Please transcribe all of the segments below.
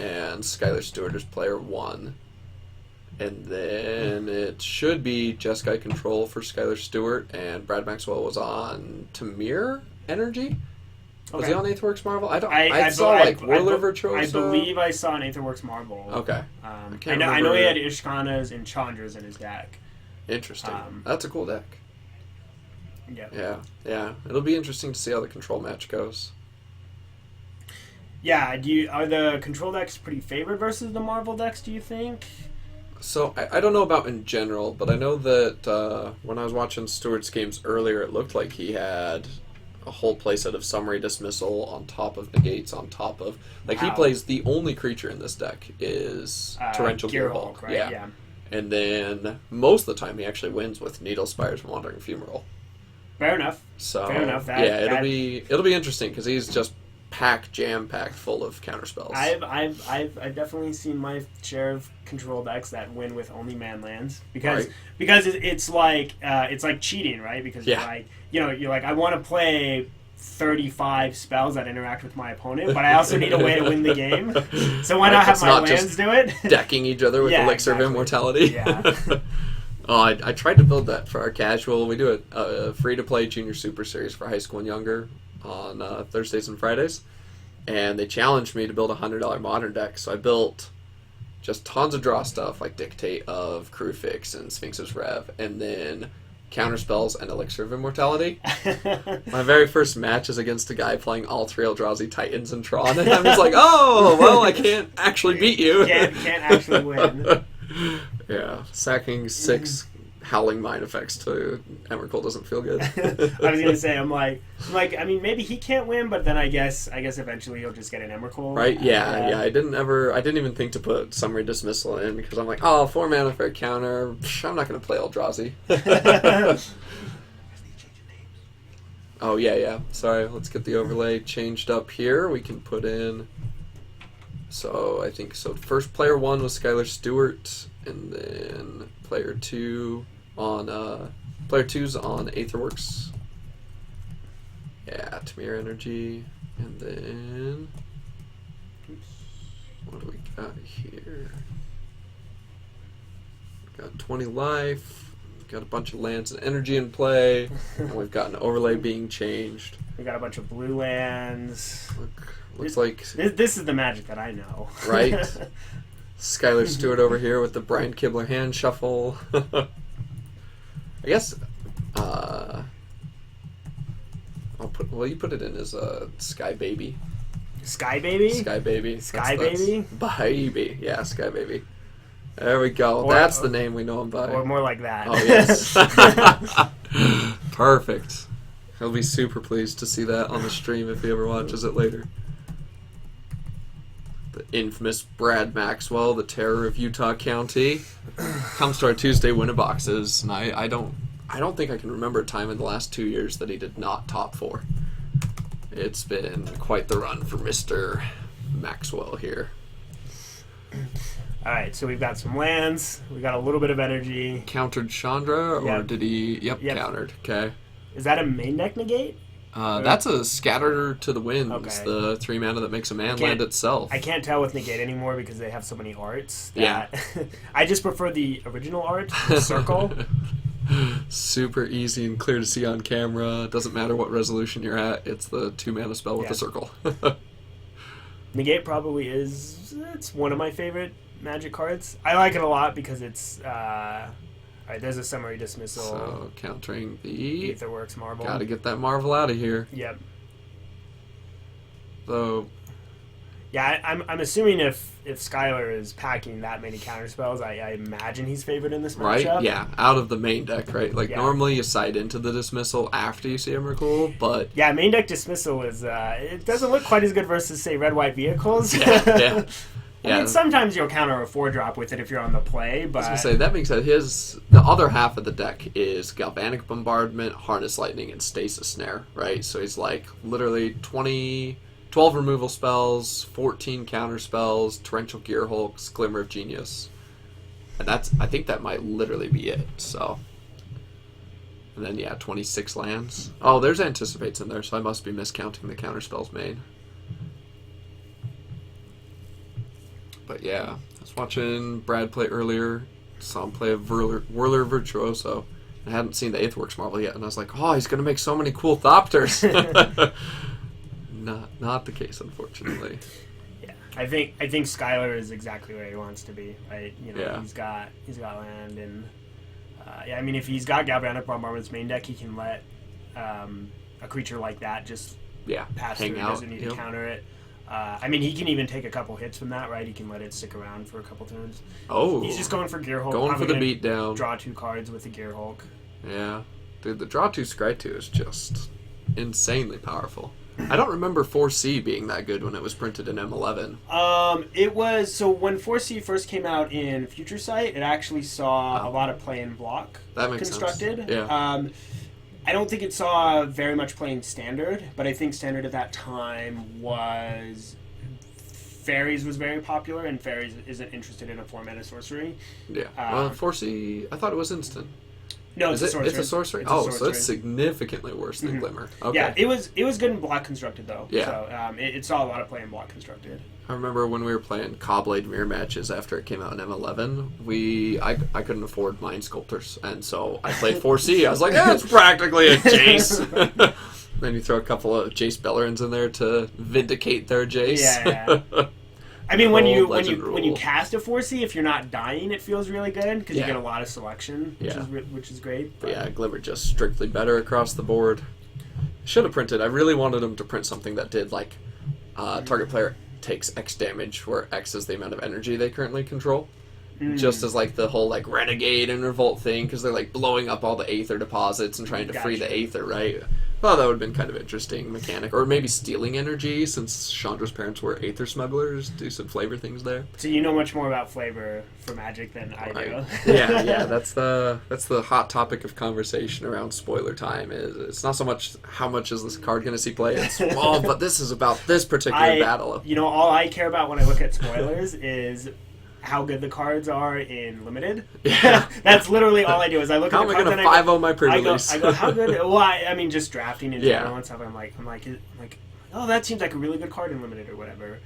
and Skylar Stewart is player 1. And then it should be Jeskai Control for Skylar Stewart, and Brad Maxwell was on Tamir Energy. Was he on Aetherworks Marvel? I saw Whirler Virtuoso. I believe I saw an Aetherworks Marvel. Okay. I know he had Ishkanas and Chandras in his deck. Interesting. That's a cool deck. Yeah. Yeah. It'll be interesting to see how the control match goes. Yeah. Are the control decks pretty favored versus the Marvel decks, do you think? So, I don't know about in general, but I know that when I was watching Stewart's games earlier, it looked like he had a whole playset of Summary Dismissal on top of Negates, on top of... Like, he plays... The only creature in this deck is Torrential Gearhulk. Right? Yeah. And then, most of the time, he actually wins with Needle Spires and Wandering Ephemeral. Fair enough. It'll be interesting, because he's just jam-packed full of counterspells. I've definitely seen my share of control decks that win with only man lands because it's like cheating, right? Because you're like I want to play 35 spells that interact with my opponent, but I also need a way to win the game. So why not have my lands do it? Decking each other with Elixir of Immortality. Yeah. I tried to build that for our casual. We do a free-to-play Junior Super Series for high school and younger on Thursdays and Fridays, and they challenged me to build a $100 modern deck. So I built just tons of draw stuff like Dictate of Crewfix and Sphinx's Rev, and then counterspells and Elixir of Immortality. My very first match is against a guy playing all 3 Eldrazi Titans and Tron, and I'm just like, oh, well, I can't actually beat you. Can't actually win. Yeah, sacking 6 Howling Mind effects to Emrakul doesn't feel good. I was gonna say, I'm like, I mean, maybe he can't win, but then I guess eventually he'll just get an Emrakul. Right? Yeah. I didn't even think to put Summary Dismissal in because I'm like, oh, 4 mana for a counter. Psh, I'm not gonna play Eldrazi. Oh yeah. Sorry, let's get the overlay changed up here. We can put in. So I think first player 1 was Skylar Stewart, and then player 2 on player 2's on Aetherworks. Yeah, Tamir Energy, and then what do we got here? We got 20 life. We've got a bunch of lands and energy in play, and we've got an overlay being changed. We got a bunch of blue lands. Looks like this is the Magic that I know. Right. Skylar Stewart over here with the Brian Kibler hand shuffle. I guess you put it in as a Sky Baby. Sky Baby? Sky Baby. Sky Baby? Baby. Yeah, Sky Baby. There we go. That's the name we know him by. Or more like that. Oh, yes. Perfect. He'll be super pleased to see that on the stream if he ever watches it later. The infamous Brad Maxwell, the terror of Utah County, comes to our Tuesday winner boxes, and I don't think I can remember a time in the last 2 years that he did not top 4. It's been quite the run for Mr. Maxwell here. All right, so we've got some lands. We got a little bit of energy. Countered Chandra, or did he? Yep, countered. Okay. Is that a main deck negate? That's a Scatter to the Winds, okay. The 3 mana that makes a man land itself. I can't tell with negate anymore because they have so many arts. That I just prefer the original art, the circle. Super easy and clear to see on camera. Doesn't matter what resolution you're at. It's the 2 mana spell with a circle. Negate probably is. It's one of my favorite Magic cards. I like it a lot because it's. Alright, there's a Summary Dismissal. So, countering the Aetherworks Marvel. Gotta get that Marvel out of here. Yep. So... Yeah, I'm assuming if Skylar is packing that many counterspells, I imagine he's favored in this matchup. Right, yeah. Out of the main deck, right? Like, normally you side into the Dismissal after you see Emrakul, but... Yeah, main deck Dismissal is... it doesn't look quite as good versus, say, red-white vehicles. Yeah. I mean, sometimes you'll counter a 4-drop with it if you're on the play, but... I was going to say, that being said, the other half of the deck is Galvanic Bombardment, Harness Lightning, and Stasis Snare, right? So he's like, literally 12 removal spells, 14 counter spells, Torrential Gearhulks, Glimmer of Genius. And I think that might literally be it, so... And then, 26 lands. Oh, there's Anticipates in there, so I must be miscounting the counter spells main. But yeah, I was watching Brad play earlier. Saw him play a Whirler Virtuoso. I hadn't seen the 8th Works Marvel yet, and I was like, oh, he's going to make so many cool Thopters. Not the case, unfortunately. Yeah, I think Skylar is exactly where he wants to be, right? You know, yeah. he's got land, and I mean, if he's got Galvanic Bombardment's main deck, he can let a creature like that just pass hang through. He out. Doesn't need to counter it. I mean, he can even take a couple hits from that, right? He can let it stick around for a couple turns. Oh. He's just going for Gear Hulk. Going for the beatdown. Draw 2 cards with the Gear Hulk. Yeah. Dude, the draw 2 scry 2 is just insanely powerful. I don't remember 4C being that good when it was printed in M11. It was, so when 4C first came out in Future Sight, it actually saw a lot of play in block that makes constructed. Sense. Yeah. I don't think it saw very much playing Standard, but I think Standard at that time was... Fairies was very popular, and Fairies isn't interested in a 4-mana sorcery. Yeah. Well, 4C, I thought it was instant. No, it's a sorcery. It's a sorcery? So it's significantly worse than Glimmer. Okay. Yeah, it was good in block constructed, though. Yeah. So it saw a lot of play in block constructed. I remember when we were playing Cobblade mirror matches after it came out in M11, I couldn't afford Mind Sculptors, and so I played 4C. I was like, it's practically a Jace. Then you throw a couple of Jace Bellerins in there to vindicate their Jace. Yeah. I mean, when you cast a 4C, if you're not dying, it feels really good because you get a lot of selection, which is great. But yeah, Glimmer just strictly better across the board. Should have printed. I really wanted them to print something that did like target player takes X damage, where X is the amount of energy they currently control. Just as like the whole like Renegade and Revolt thing, because they're like blowing up all the Aether deposits and trying to free the Aether, right? Well, that would have been kind of interesting mechanic. Or maybe stealing energy, since Chandra's parents were Aether smugglers. Do some flavor things there. So you know much more about flavor for Magic than I do. Yeah. That's the hot topic of conversation around spoiler time. It's not so much how much is this card going to see play. It's but this is about this particular battle. You know, all I care about when I look at spoilers is how good the cards are in limited. Yeah. That's literally all I do is I look at the cards and I go 5-0 my pre-release. I go how good? Well, I mean just drafting in general and stuff. I'm like, oh, that seems like a really good card in limited or whatever.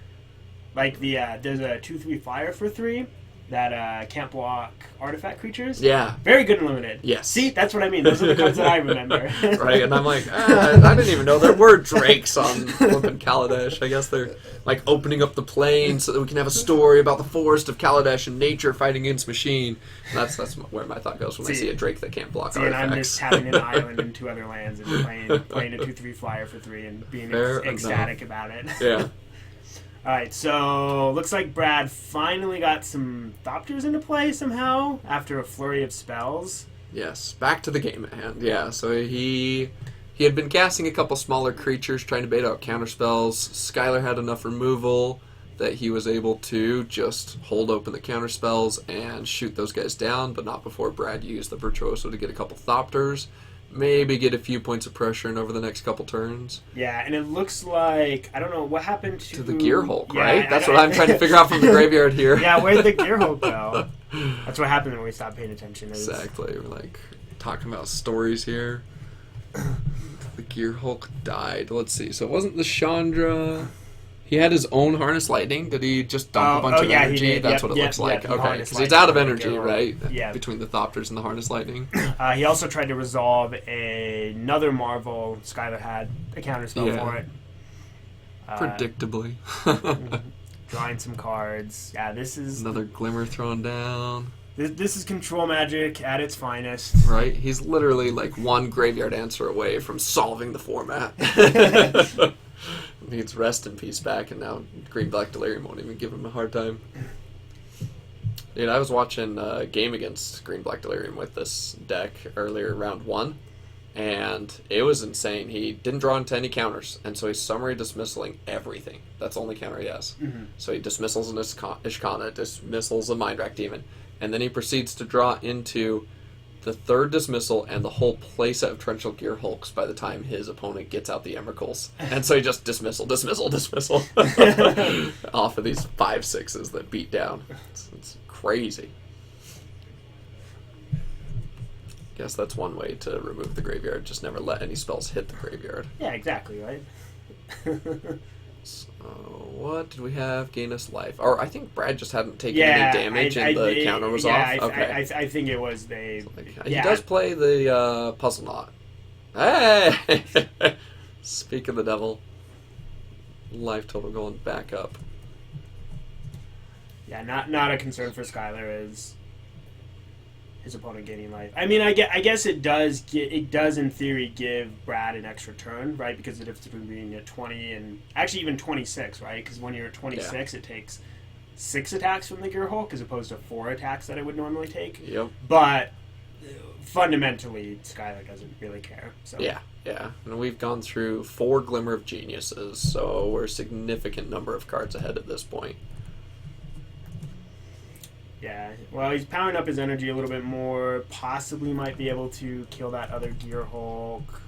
Like there's a 2/3 flyer for 3 that can't block artifact creatures. Yeah. Very good and limited. Yes. See, that's what I mean. Those are the cards that I remember. Right, and I'm like, I didn't even know there were drakes on flipping Kaladesh. I guess they're like opening up the plain so that we can have a story about the forest of Kaladesh and nature fighting against machine. And that's where my thought goes when I see a drake that can't block artifacts. And I'm just having an island and 2 other lands and playing a 2/3 flyer for 3 and being ecstatic about it. Yeah. Alright, so looks like Brad finally got some Thopters into play somehow after a flurry of spells. Yes, back to the game at hand. Yeah, so he had been casting a couple smaller creatures trying to bait out counterspells. Skylar had enough removal that he was able to just hold open the counterspells and shoot those guys down, but not before Brad used the Virtuoso to get a couple Thopters. Maybe get a few points of pressure in over the next couple turns. Yeah, and it looks like, I don't know, what happened to the Gear Hulk, right? That's what I'm trying to figure out from the graveyard here. Yeah, where'd the Gear Hulk go? That's what happened when we stopped paying attention. Exactly. We're like talking about stories here. The Gear Hulk died. Let's see. So it wasn't the Chandra. He had his own Harness Lightning. Did he just dump a bunch of energy? That's what it looks like. Okay, because he's out of energy, right? Yeah. Between the Thopters and the Harness Lightning. He also tried to resolve another Marvel. Skylar had a counterspell for it. Predictably. Drawing some cards. Yeah, this is... Another Glimmer thrown down. This is control magic at its finest. Right? He's literally like one graveyard answer away from solving the format. Needs Rest in Peace back, and now Green Black Delirium won't even give him a hard time. Dude, I was watching a game against Green Black Delirium with this deck earlier, round 1, and it was insane. He didn't draw into any counters, and so he's summary dismissaling everything. That's the only counter he has. Mm-hmm. So he dismissals an Ishkana, dismissals a Mind Rack Demon, and then he proceeds to draw into the 3rd dismissal and the whole playset of Torrential Gear Hulks by the time his opponent gets out the Emrakuls. And so he just dismissal off of these 5/6s that beat down. It's crazy. Guess that's one way to remove the graveyard. Just never let any spells hit the graveyard. Yeah, exactly, right? So, what did we have gain us life? Or I think Brad just hadn't taken any damage and the counter was off. Okay. I think it was they. So, he does play the puzzle knot. Hey! Speak of the devil. Life total going back up. Yeah, not a concern for Skylar is his opponent gaining life. I mean, I guess it does in theory give Brad an extra turn, right? Because the difference between being at 20 and actually even 26, right? Because when you're at 26, it takes 6 attacks from the Gear Hulk as opposed to 4 attacks that it would normally take. Yep. But fundamentally, Skylar doesn't really care. So. Yeah. And we've gone through 4 Glimmer of Geniuses, so we're a significant number of cards ahead at this point. Yeah, well, he's powering up his energy a little bit more. Possibly might be able to kill that other Gear Hulk.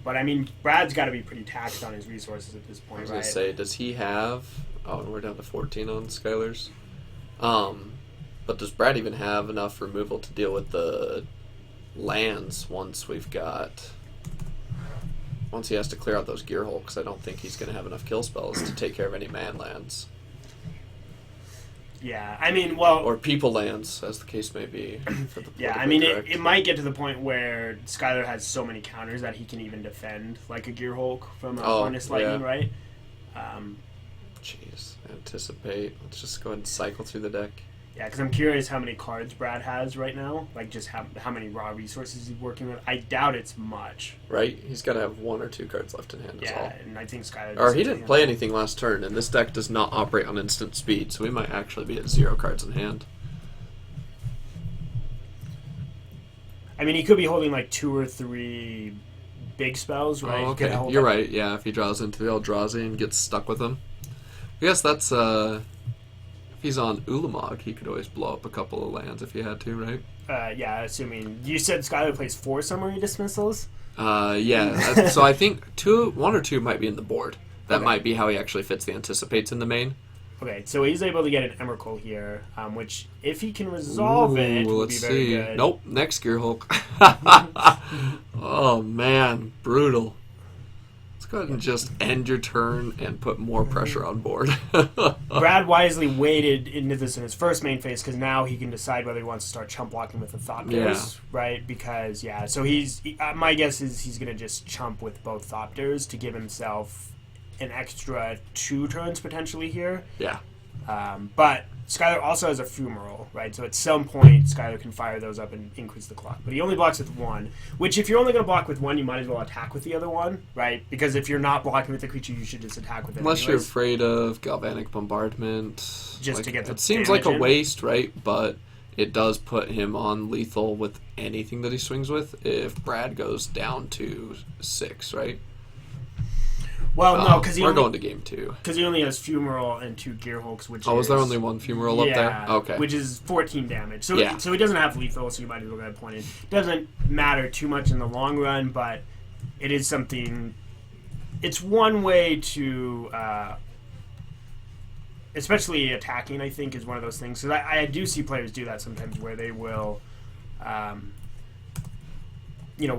But, I mean, Brad's got to be pretty taxed on his resources at this point, right? I was going to say, does he have... Oh, we're down to 14 on Skylar's. But does Brad even have enough removal to deal with the lands once he has to clear out those Gear Hulks? I don't think he's going to have enough kill spells to take care of any man lands. Yeah, I mean, well... Or people lands, as the case may be. Yeah, I mean, it might get to the point where Skylar has so many counters that he can even defend, like a Gear Hulk from a Harness Lightning, right? Jeez, anticipate. Let's just go ahead and cycle through the deck. Yeah, because I'm curious how many cards Brad has right now. Like, just how many raw resources he's working with. I doubt it's much. Right? He's got to have 1 or 2 cards left in hand as well. Yeah, and I think Skylar... Or he didn't play anything last turn, and this deck does not operate on instant speed, so we might actually be at 0 cards in hand. I mean, he could be holding, like, 2 or 3 big spells, right? Oh, okay. You're right, yeah. If he draws into the Eldrazi and gets stuck with them. I guess that's... If he's on Ulamog, he could always blow up a couple of lands if he had to, right? Yeah, assuming... You said Skylar plays 4 Summary Dismissals? Yeah. So I think 1 or 2 might be in the board. That might be how he actually fits the Anticipates in the main. Okay, so he's able to get an Emrakul here, which, if he can resolve it, would be very good. Nope, next Gear Hulk. Oh, man. Brutal. Go ahead and just end your turn and put more pressure on board. Brad wisely waited into this in his first main phase because now he can decide whether he wants to start chump blocking with the Thought Bears, right? Because, so my guess is he's going to just chump with both Thought Bears to give himself an extra 2 turns potentially here. Yeah. But Skylar also has a Fumarole, right? So at some point, Skylar can fire those up and increase the clock. But he only blocks with 1, which if you're only going to block with 1, you might as well attack with the other one, right? Because if you're not blocking with the creature, you should just attack with it Unless you're afraid of Galvanic Bombardment. Just to get the It seems like a waste, right? But it does put him on lethal with anything that he swings with if Brad goes down to 6, right? Well, no, because we're going to game 2. Because he only has Fumarole and 2 Gear Hulks, which is there only 1 Fumarole up there? Okay. Which is 14 damage. So he doesn't have lethal, so you might as well go ahead and point it. Doesn't matter too much in the long run, but it is something... It's one way to... especially attacking, I think, is one of those things. So I do see players do that sometimes where they will... where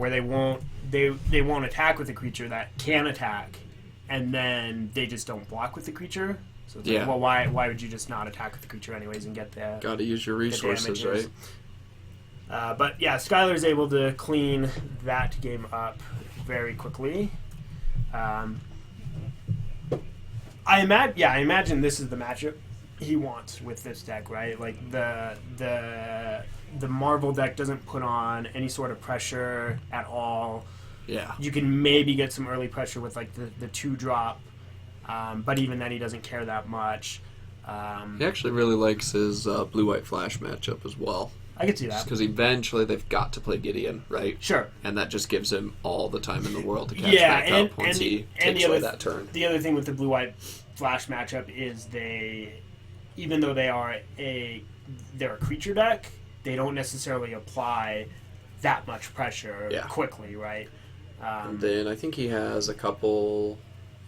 they won't attack with a creature that can attack, and then they just don't block with the creature. So it's like, well, why would you just not attack with the creature anyways and get the... Got to use your resources, right? But yeah, Skylar's able to clean that game up very quickly. I imagine this is the matchup he wants with this deck, right? Like the Marvel deck doesn't put on any sort of pressure at all. Yeah. You can maybe get some early pressure with like the 2-drop, but even then he doesn't care that much. He actually really likes his blue-white flash matchup as well. I could see that. Because eventually they've got to play Gideon, right? Sure. And that just gives him all the time in the world to catch back up once he takes away that turn. The other thing with the blue-white flash matchup is even though they're a creature deck, they don't necessarily apply that much pressure quickly, right? And then I think he has a couple...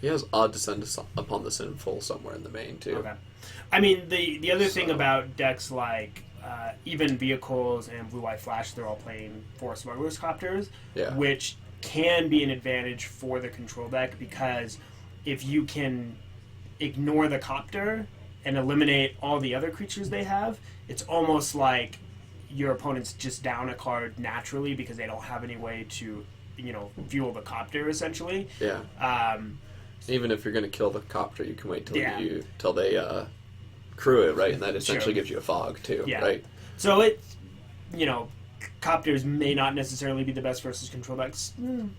He has Odd Descent upon the Sinful somewhere in the main, too. Okay. I mean, the other thing about decks like even Vehicles and Blue-White Flash, they're all playing 4 Smuggler's Copters, which can be an advantage for the control deck because if you can ignore the copter and eliminate all the other creatures they have, it's almost like your opponent's just down a card naturally because they don't have any way to, fuel the copter essentially. Yeah. Even if you're going to kill the copter, you can wait till they crew it, right? And that essentially gives you a fog too, right? So it's, copters may not necessarily be the best versus control decks.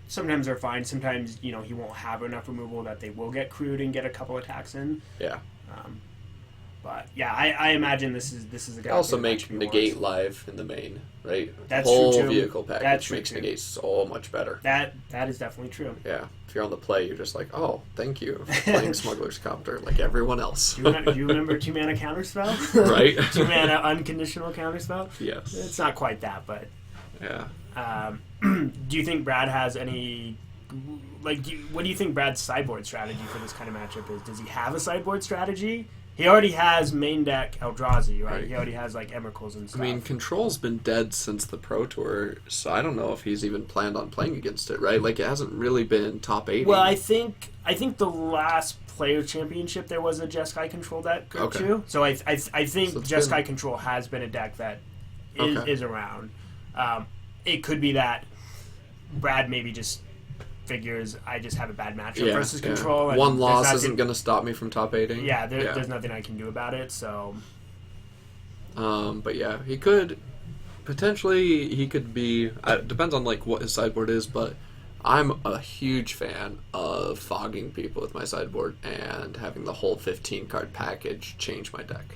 Sometimes they're fine. Sometimes, he won't have enough removal that they will get crewed and get a couple attacks in. Yeah. But yeah, I imagine this is a guy. Also make negate live in the main, right? That's the whole true too. vehicle package makes true. negate so much better. That is definitely true. Yeah, if you're on the play, you're just like, oh, thank you for playing Smuggler's Copter like everyone else. Do you remember 2-mana counterspell? Right. 2-mana unconditional counterspell. Yes. It's not quite that, but yeah. Do you think Brad has any? What do you think Brad's sideboard strategy for this kind of matchup is? Does he have a sideboard strategy? He already has main deck Eldrazi, right? He already has like Emrakul's and stuff. I mean, Control's been dead since the Pro Tour, so I don't know if he's even planned on playing against it, right? Like, it hasn't really been top 80. Well, I think the last Player Championship there was a Jeskai Control deck too. So I think Jeskai Control has been a deck that is around. It could be that Brad maybe just figures I just have a bad matchup versus Control. And one loss isn't going to stop me from top 8ing. Yeah, there's nothing I can do about it. So, but yeah, he could potentially. He could be. Depends on like what his sideboard is, but I'm a huge fan of fogging people with my sideboard and having the whole 15 card package change my deck.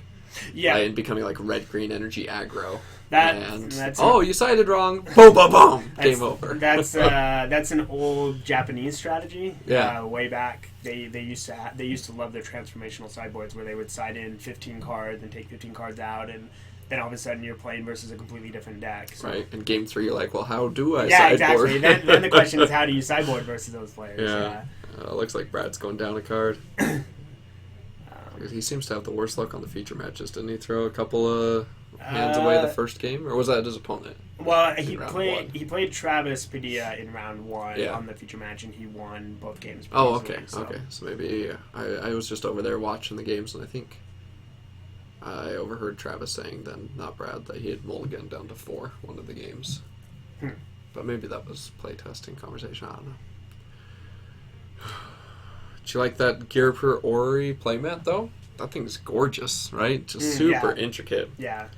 Yeah, and becoming like red-green energy aggro. You sided wrong. Boom, boom, boom. Game over. That's an old Japanese strategy. Yeah. Way back, they used to love their transformational sideboards where they would side in 15 cards and take 15 cards out, and then all of a sudden you're playing versus a completely different deck. So. Right. In game 3, you're like, well, how do I sideboard? Yeah, exactly. Then the question is, how do you sideboard versus those players? Yeah. Looks like Brad's going down a card. He seems to have the worst luck on the feature matches. Didn't he throw a couple of hands away the first game, or was that his opponent? Well, he played Travis Padilla in round 1 on the feature match, and he won both games. Oh, okay, okay. So maybe I was just over there watching the games, and I think I overheard Travis saying then, not Brad, that he had mulliganed down to 4 one of the games. But maybe that was playtesting conversation. I don't know. Do you like that Gear Per Ori playmat, though? That thing's gorgeous, right? Just super intricate. Yeah.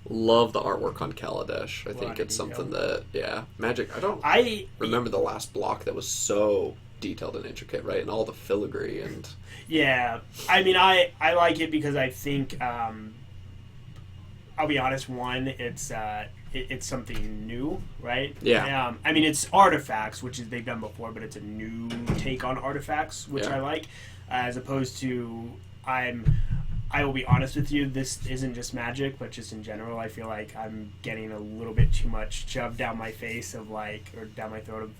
Love the artwork on Kaladesh. I think it's something that, Magic, I remember the last block that was so detailed and intricate, right? And all the filigree and... Yeah. I mean, I like it because I think, I'll be honest, one, it's something new, right? Yeah. I mean, it's artifacts, which they've done before, but it's a new take on artifacts, which I like, as opposed to I will be honest with you, this isn't just Magic, but just in general, I feel like I'm getting a little bit too much shoved down my face or down my throat of,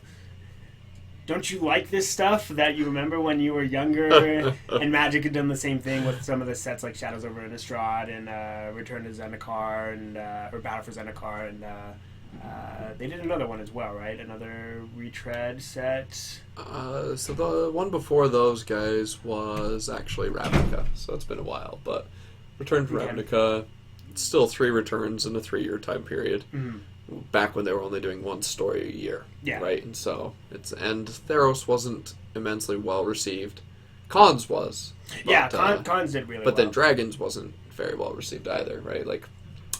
don't you like this stuff that you remember when you were younger? And Magic had done the same thing with some of the sets like Shadows over Innistrad and Return to Zendikar and or Battle for Zendikar, and they did another one as well, right? Another retread set. So the one before those guys was actually Ravnica, so it's been a while. But Return to Ravnica, it's still 3 returns in a 3-year time period. Mm-hmm. Back when they were only doing 1 story a year, right? And so and Theros wasn't immensely well received. Cons was, but, Cons did really. But then Dragons wasn't very well received either, right? Like,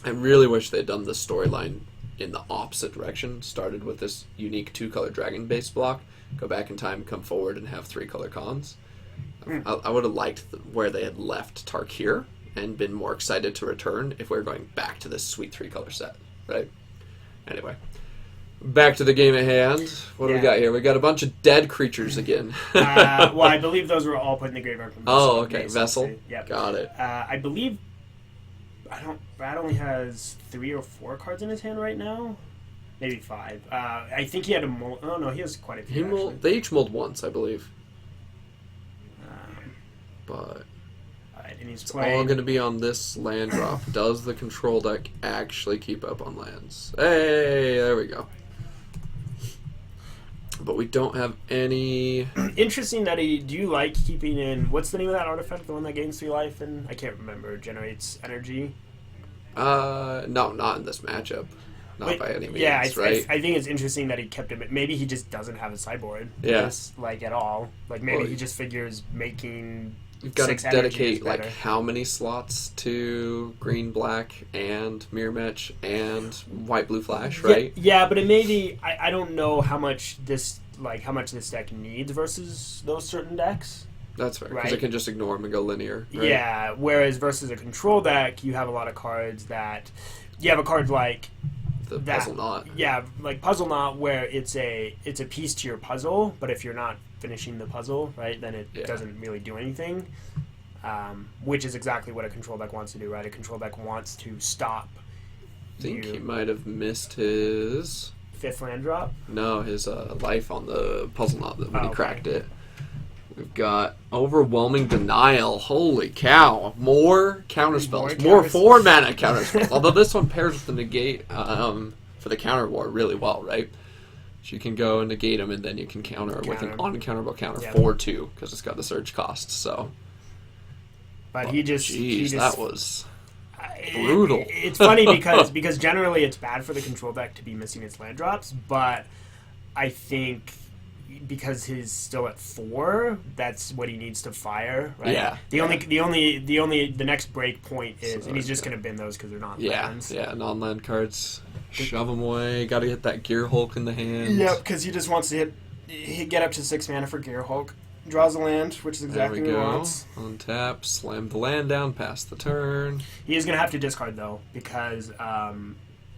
I really wish they'd done the storyline in the opposite direction. Started with this unique 2-color dragon base block, go back in time, come forward, and have 3-color cons. I would have liked where they had left Tarkir and been more excited to return if we were going back to this sweet 3-color set, right? Anyway, back to the game at hand. What do we got here? We got a bunch of dead creatures again. Well, I believe those were all put in the graveyard from Vessel. Oh, okay. Vessel? Yep. Got it. I believe... Brad only has 3 or 4 cards in his hand right now. Maybe 5. I think he had a mold... Oh, no, he has quite a few, They each mold once, I believe. But... And he's it's all going to be on this land drop. Does the control deck actually keep up on lands? Hey, there we go. but we don't have any. Interesting that he. Do you like keeping in? What's the name of that artifact? The one that gains 3 life and I can't remember. Generates energy. No, not in this matchup. Not by any means. Yeah, right? I think it's interesting that he kept him. Maybe he just doesn't have a sideboard. Yeah. Like at all. Like maybe he just figures making. You've got to dedicate like how many slots to green, black, and mirror match and white, blue flash, right? Yeah, but it may be. I don't know how much this deck needs versus those certain decks. That's fair, because it can just ignore them and go linear. Right? Yeah, whereas versus a control deck, you have a lot of cards that you have a card like the Puzzle Knot. Yeah, like Puzzle Knot, where it's a piece to your puzzle, but if you're not finishing the puzzle, right, then it doesn't really do anything. Which is exactly what a control deck wants to do, right? A control deck wants to stop. I think he might have missed his 5th land drop. No, his life on the Puzzle Knot when he cracked it. We've got Overwhelming Denial. Holy cow. More counterspells. More 4-mana counterspells. Although this one pairs with the negate for the counter war really well, right? So you can go and negate them, and then you can counter with an uncounterable counter 4/2 because it's got the surge cost. So, but he just that was brutal. It's funny because generally it's bad for the control deck to be missing its land drops, but I think because he's still at 4, that's what he needs to fire, right? Yeah. The next break point is, and he's just going to bin those because they're not lands. Yeah, non-land cards. Shove them away. Got to get that Gear Hulk in the hand. Yep, because he just wants to get up to 6 mana for Gear Hulk. Draws a land, which is exactly what he wants. Untap, slam the land down, pass the turn. He is going to have to discard, though, because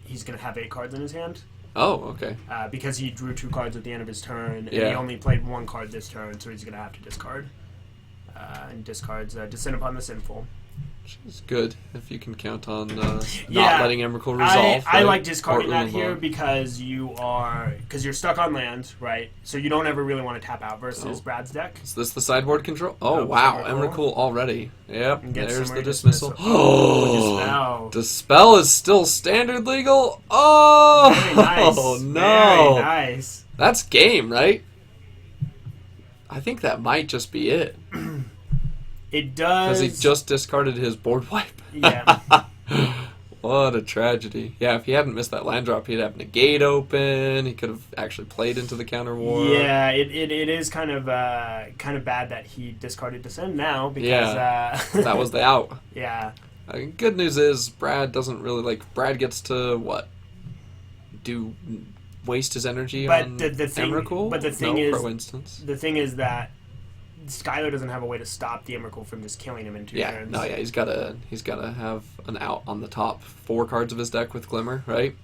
he's going to have 8 cards in his hand. Oh, okay. Because he drew 2 cards at the end of his turn, and he only played 1 card this turn, so he's going to have to discard. And discards Descent Upon the Sinful. Which is good if you can count on not letting Emrakul resolve. I like discarding that here because you're stuck on land, right? So you don't ever really want to tap out versus Brad's deck. Is this the sideboard control? Oh, wow. Emrakul already. Yep, there's the dismissal. Oh, Dispel is still standard legal? Oh, very nice. Oh, no. Very nice. That's game, right? I think that might just be it. It does. Because he just discarded his board wipe. Yeah. What a tragedy. Yeah, if he hadn't missed that land drop, he'd have negate open. He could have actually played into the counter war. Yeah, it is kind of bad that he discarded Descend now because that was the out. Yeah. Good news is Brad doesn't really Brad gets to waste his energy on Emrakul? But the thing is, pro instance. The thing is that Skylar doesn't have a way to stop the Emrakul from just killing him in 2 turns. He's gotta have an out on the top 4 cards of his deck with Glimmer, right?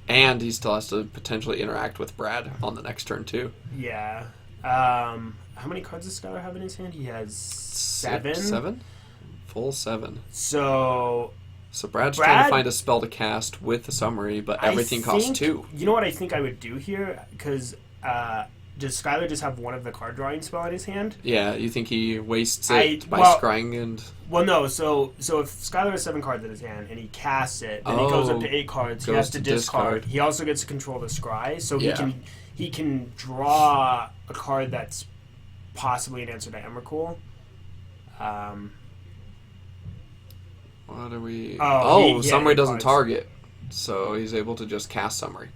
And he still has to potentially interact with Brad on the next turn too. Yeah. How many cards does Skylar have in his hand? He has 7. 7? Full 7. So Brad's trying to find a spell to cast with the summary, but everything costs 2. You know what I think I would do here? Because does Skylar just have one of the card drawing spell in his hand? Yeah, you think he wastes it by scrying and... Well, no. So if Skylar has 7 cards in his hand and he casts it, then he goes up to 8 cards. He has to discard. He also gets to control the scry, so he can draw a card that's possibly an answer to Emrakul. What are we... He Summary doesn't target, so he's able to just cast Summary.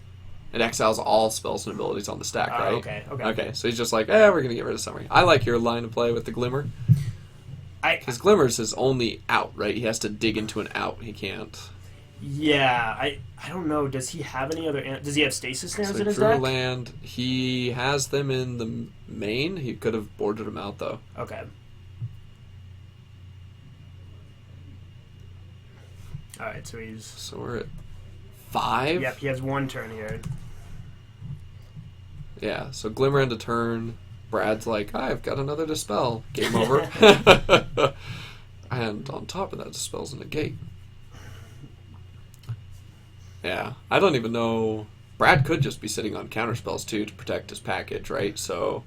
It exiles all spells and abilities on the stack, right? Okay, so he's just like, we're going to get rid of Summary. I like your line of play with the Glimmer. Because Glimmer's his only out, right? He has to dig into an out. He can't... Yeah, I don't know. Does he have any other... Does he have Stasis lands in his drew deck? Land. He has them in the main. He could have boarded them out, though. Okay. Alright, so we're at 5? Yep, he has 1 turn here. Yeah, so Glimmer end a turn. Brad's like, I've got another Dispel. Game over. And on top of that, Dispel's a negate. Yeah, I don't even know. Brad could just be sitting on counterspells, too, to protect his package, right? So...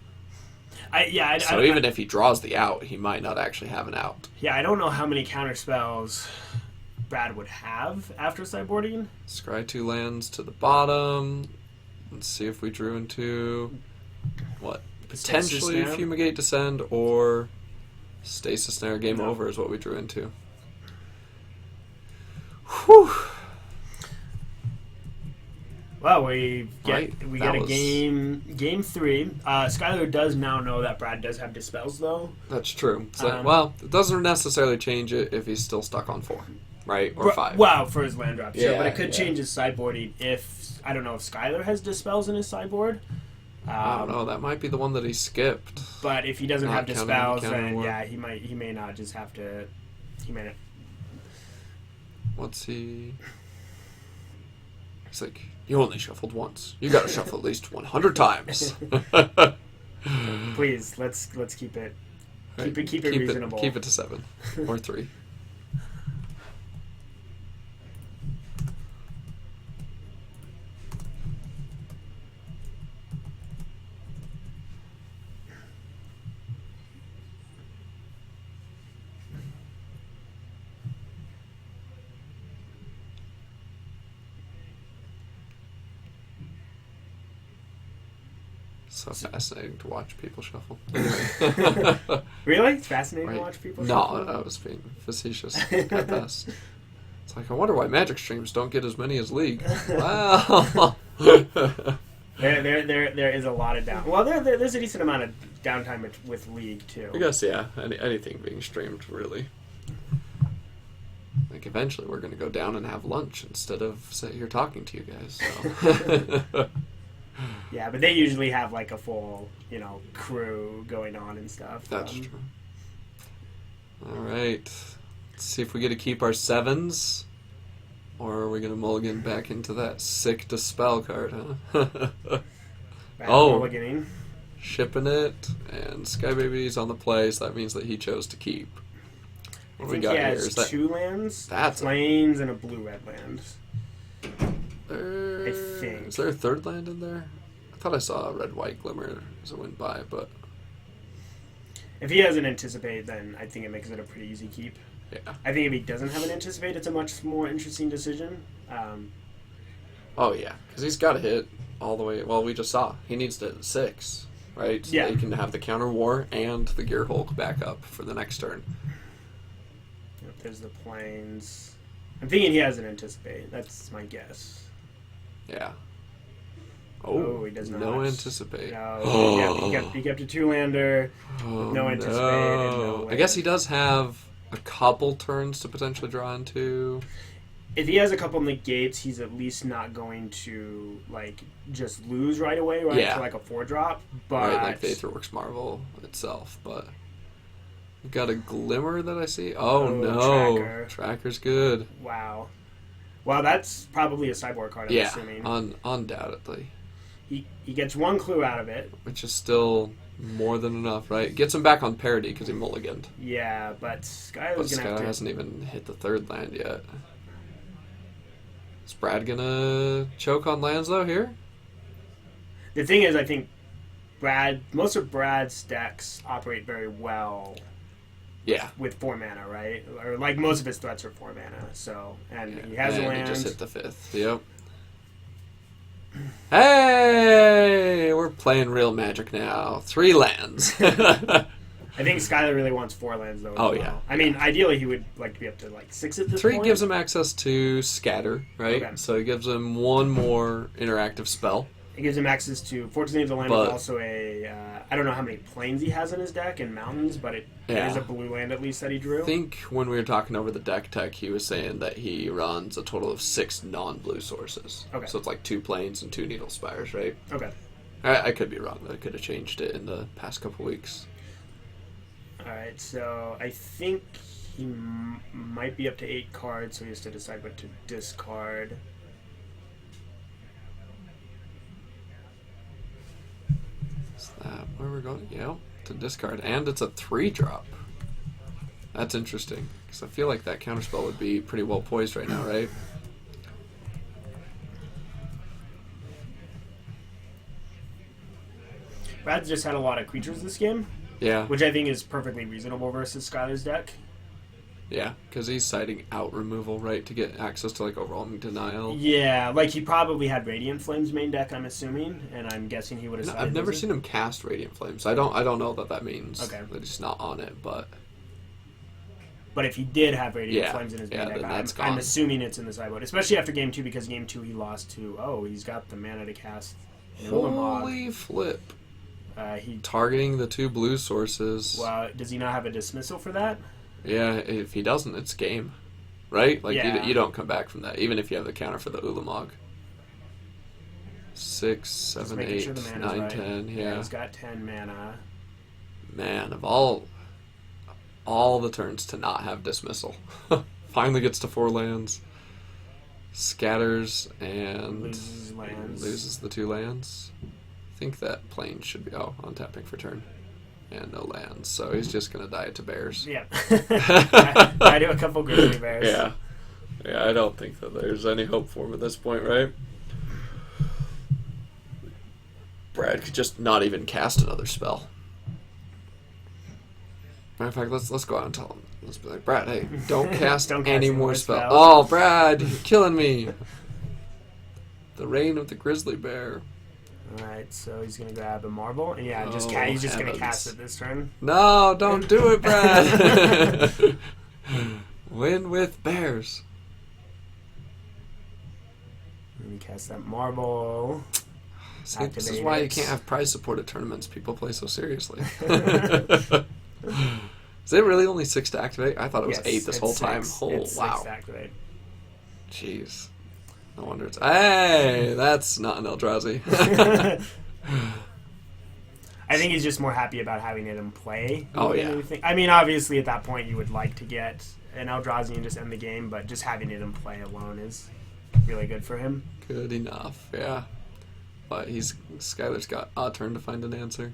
even if he draws the out, he might not actually have an out. Yeah, I don't know how many counterspells Brad would have after sideboarding. Scry 2 lands to the bottom. Let's see if we drew into... what? Potentially Fumigate, Descend, or Stasis Snare. Game over is what we drew into. Whew. Well, we get a game 3. Skylar does now know that Brad does have Dispels, though. That's true. So, it doesn't necessarily change it if he's still stuck on 4, right? Or 5. Wow, for his land drop, sure. But it could change his sideboarding if, I don't know if Skylar has Dispels in his sideboard. I don't know. That might be the one that he skipped. But if he doesn't have Dispels, then he may not just have to. He may not. What's he? It's like, you only shuffled once. You got to shuffle at least 100 times. Please, let's keep it. Keep it reasonable. Keep it to 7 or 3. So fascinating to watch people shuffle. Really? It's fascinating to watch people shuffle? No, I was being facetious at best. It's like, I wonder why Magic streams don't get as many as League. Wow. There is a lot of down. Well, there's a decent amount of downtime with League, too. I guess, yeah. Anything being streamed, really. Like, eventually we're going to go down and have lunch instead of sit here talking to you guys. So. Yeah, but they usually have like a full, crew going on and stuff. That's true. All right. Let's see if we get to keep our 7s, or are we going to mulligan back into that sick Dispel card, huh? Mulliganing. Shipping it, and Sky Baby's on the play, so that means that he chose to keep. What we got here? Is that 2 lands, plains, and a blue-red land. I think. Is there a 3rd land in there? I thought I saw a red-white glimmer as it went by, but... If he doesn't anticipate, then I think it makes it a pretty easy keep. Yeah. I think if he doesn't have an anticipate, it's a much more interesting decision. Oh, yeah, because he's got to hit all the way... Well, we just saw. He needs to hit 6, right? So that he can have the counter war and the Gear Hulk back up for the next turn. Yep, there's the plains. I'm thinking he has an anticipate. That's my guess. Yeah. Oh, he does not. No anticipate. No, he kept a 2-lander with no anticipate. No. And no I guess he does have a couple turns to potentially draw into. If he has a couple negates, he's at least not going to just lose right away, right? Yeah. To like a 4-drop. But right, like Faithworks Marvel itself, but we've got a glimmer that I see. Oh no. Tracker's good. Wow. Well, that's probably a sideboard card, I'm assuming. Undoubtedly. He gets 1 clue out of it. Which is still more than enough, right? Gets him back on parity because he mulliganed. Yeah, but Skylar hasn't even hit the 3rd land yet. Is Brad going to choke on lands, though, here? The thing is, I think most of Brad's decks operate very well. Yeah. With 4 mana, right? Or most of his threats are 4 mana. So, he has a land. He just hit the 5th. Yep. Hey, we're playing real Magic now. 3 lands. I think Skylar really wants 4 lands though. Yeah. I mean, ideally he would like to be up to 6 at this 3 point. gives him access to Scatter, right? Okay. So it gives him 1 more interactive spell. It gives him access to Fortune of the Land, is also a... I don't know how many plains he has in his deck and mountains, but it is a blue land at least that he drew. I think when we were talking over the deck tech, he was saying that he runs a total of 6 non-blue sources. Okay. So it's like 2 plains and 2 needle spires, right? Okay. I could be wrong. I could have changed it in the past couple weeks. Alright, so I think he might be up to 8 cards, so he has to decide what to discard. Is that where we're going? Yeah, to discard. And it's a 3-drop. That's interesting, because I feel like that counterspell would be pretty well poised right now, right? Brad's just had a lot of creatures this game. Yeah. Which I think is perfectly reasonable versus Skylar's deck. Yeah, because he's citing out removal, right, to get access to like overwhelming denial. Yeah, like he probably had Radiant Flames main deck, I'm assuming, and I'm guessing he would have. I've never seen him cast Radiant Flames. I don't know that means that he's not on it, but. But if he did have Radiant Flames in his main deck, that's I'm assuming it's in the sideboard, especially after game 2, because game 2 he lost to. Oh, he's got the mana to cast. Holy flip! He targeting the 2 blue sources. Well, does he not have a dismissal for that? Yeah, if he doesn't, it's game, right? Like you don't come back from that, even if you have the counter for the Ulamog. 6, 7, 8, sure 9, right. 10. Yeah, he's got 10 mana. Man, of all the turns to not have dismissal, finally gets to 4 lands, scatters and loses the 2 lands. I think that plane should be untapping for turn. And no lands, so he's just gonna die to bears. Yeah, I do a couple grizzly bears. Yeah, I don't think that there's any hope for him at this point, right? Brad could just not even cast another spell. Matter of fact, let's go out and tell him. Let's be like, Brad, hey, don't cast any more spells. Oh, Brad, you're killing me. The reign of the grizzly bear. Alright, so he's going to grab a marble. And yeah, he's just going to cast it this turn. No, don't do it, Brad. Win with bears. Let me cast that marble. See, this is why you can't have prize support at tournaments. People play so seriously. Is it really only 6 to activate? I thought it was 8 this whole time. Oh, it's wow. 6 to activate. Jeez. No wonder it's... Hey, that's not an Eldrazi. I think he's just more happy about having it in play. Anything. I mean, obviously, at that point, you would like to get an Eldrazi and just end the game, but just having it in play alone is really good for him. Good enough, yeah. But Skylar's got a turn to find an answer.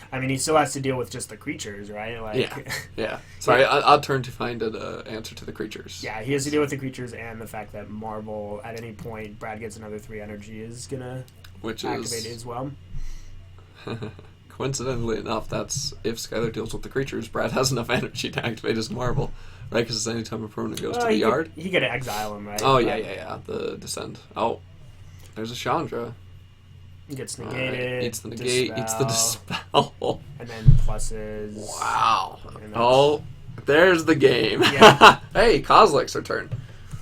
I mean, he still has to deal with just the creatures, right? Yeah. Sorry, I'll turn to find an answer to the creatures. Yeah, he has to deal with the creatures and the fact that Marble, at any point, Brad gets another 3 energy, is going to activate it as well. Coincidentally enough, that's if Skylar deals with the creatures, Brad has enough energy to activate his Marble, right? Because it's anytime a opponent goes to the yard. He could exile him, right? Oh, yeah. The Descend. Oh, there's a Chandra. Gets negated. Eats the negate, eats the dispel. And then pluses. Wow. Oh, there's the game. Yeah. Hey, Kozilek's return.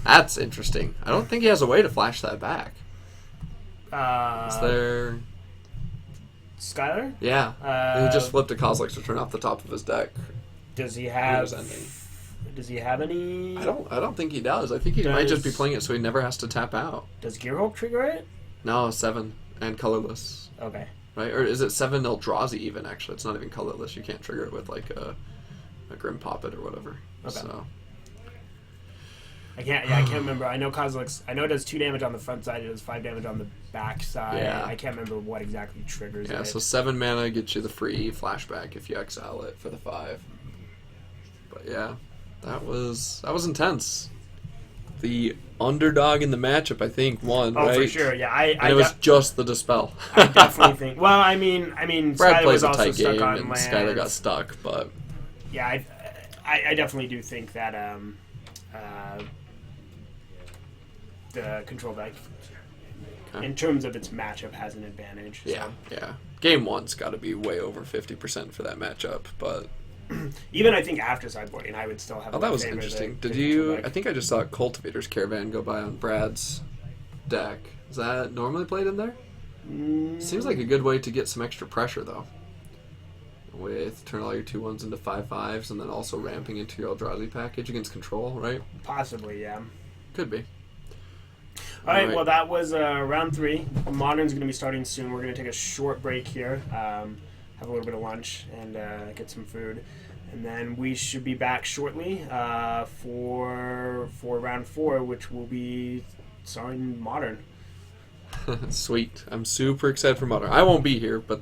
That's interesting. I don't think he has a way to flash that back. Is there... Skylar? Yeah. He just flipped a Kozilek's return off the top of his deck. Does he have... Does he have any... I don't think he does. I think he might just be playing it so he never has to tap out. Does Gearhulk trigger it? No, 7. And colorless. Okay. Right? Or is it 7 Eldrazi even, actually? It's not even colorless. You can't trigger it with, like, a Grim Poppet or whatever. Okay. So. I can't remember. I know Kozilek's... I know it does 2 damage on the front side. It does 5 damage on the back side. Yeah. I can't remember what exactly triggers it. Yeah, so 7 mana gets you the free flashback if you exile it for the 5. But, yeah. That was intense. The underdog in the matchup, I think, won, right? Oh, for sure, yeah. And it was just the Dispel. I definitely think... Well, I mean, Brad Skylar plays was a also tight stuck game, on and lands. Skylar got stuck, but... Yeah, I definitely do think that the control deck, in terms of its matchup, has an advantage. Yeah. Game 1's got to be way over 50% for that matchup, but... Even I think after sideboarding, I would still have. Oh, that was interesting. Did you? I think I just saw Cultivator's Caravan go by on Brad's deck. Is that normally played in there? Seems like a good way to get some extra pressure, though. With turn all your 2/1s into 5/5s, and then also ramping into your Eldrazi package against control, right? Possibly, yeah. Could be. All right. Well, that was round 3. Modern's going to be starting soon. We're going to take a short break here. Have a little bit of lunch and get some food, and then we should be back shortly for round 4, which will be starting Modern. Sweet. I'm super excited for Modern. I won't be here, but